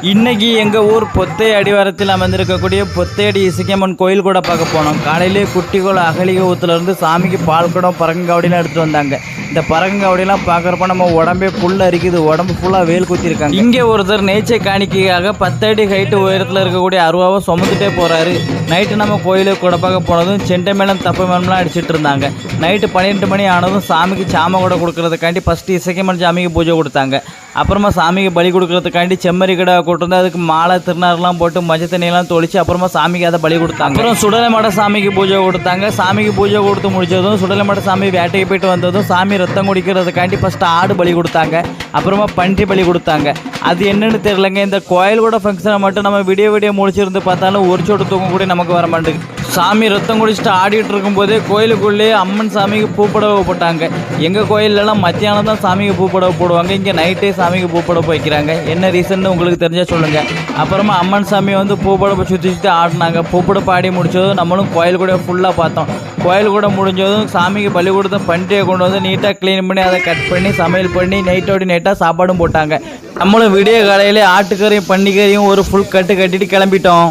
இன்னைக்கு எங்கள் ஊர் பொத்தை அடிவாரத்தில் அமைந்திருக்கக்கூடிய பொத்தையடி இசக்கியம்மன் கோயில் கூட பார்க்க போனோம். காலையிலே குட்டிகோள் அகலிக ஊத்துலேருந்து சாமிக்கு பால் குடம் பரங்காவடிலாம் எடுத்துகிட்டு வந்தாங்க. இந்த பரங்காவடிலாம் பார்க்குறப்ப நம்ம உடம்பே ஃபுல்லாக அரிக்குது, உடம்பு ஃபுல்லாக வேல் குத்திருக்காங்க. இங்கே ஒருத்தர் நேச்சை காணிக்கையாக 10 அடி ஹைட்டு உயரத்தில் இருக்கக்கூடிய அருவாவை சுமந்துட்டே போகிறாரு. நைட்டு நம்ம கோயிலுக்கு கூட பார்க்க போனதும் செண்டை மேளம் தப்ப மேளம்லாம் அடிச்சிட்டு இருந்தாங்க. நைட்டு 12 மணி ஆனதும் சாமிக்கு சாம கூட கொடுக்கறதுக்காண்டி ஃபஸ்ட்டு இசக்கியம்மன் சாமிக்கு பூஜை கொடுத்தாங்க. அப்புறமா சாமிக்கு பலி கொடுக்கறதுக்காண்டி செம்மறி கடை கூட்டிருந்து அதுக்கு மாலை திருநாரெலாம் போட்டு மஞ்சள் தண்ணியெல்லாம் தொளிச்சு அப்புறமா சாமிக்கு அதை பலி கொடுத்தாங்க. அப்புறம் சுடலைமாட சாமிக்கு பூஜை கொடுத்தாங்க. சாமிக்கு பூஜை கொடுத்து முடிச்சதும் சுடலைமாட சாமி வேட்டைக்கு போயிட்டு வந்ததும் சாமி ரத்தம் குடிக்கிறதுக்காண்டி ஃபஸ்ட்டு ஆடு பலி கொடுத்தாங்க. அப்புறமா பன்றி பலி கொடுத்தாங்க. அது என்னன்னு தெரியலங்க. இந்த கோயிலோட ஃபங்க்ஷனை மட்டும் நம்ம விடிய முடிச்சிருந்து பார்த்தாலும் ஒரு சோட்டு தூக்கம் கூட நமக்கு வர மாட்டேங்குது. சாமி ரத்தம் குடிச்சிட்டு ஆடிட்டு இருக்கும்போதே கோயிலுக்குள்ளேயே அம்மன் சாமிக்கு பூப்படவை போட்டாங்க. எங்கள் கோயிலெல்லாம் மத்தியானம் தான் சாமிக்கு பூப்படவை போடுவாங்க. இங்கே நைட்டே சாமிக்கு பூப்படவை வைக்கிறாங்க. என்ன ரீசன் உங்களுக்கு தெரிஞ்சால் சொல்லுங்கள். அப்புறமா அம்மன் சாமி வந்து பூப்படவை சுற்றி ஆடினாங்க. பூப்படவை ஆடி முடிச்சதும் நம்மளும் கோயில் கூட ஃபுல்லாக பார்த்தோம். கோயில் கூட முடிஞ்சதும் சாமிக்கு பலி கொடுத்த பன்றியை கொண்டு வந்து நீட்டாக க்ளீன் பண்ணி அதை கட் பண்ணி சமையல் பண்ணி நைட்டாக சாப்பாடும் போட்டாங்க. நம்மளும் விடிய காலையிலே ஆட்டுக்கறியும் பன்னிக்கறியும் ஒரு ஃபுல் கட்டிட்டு கிளம்பிட்டோம்.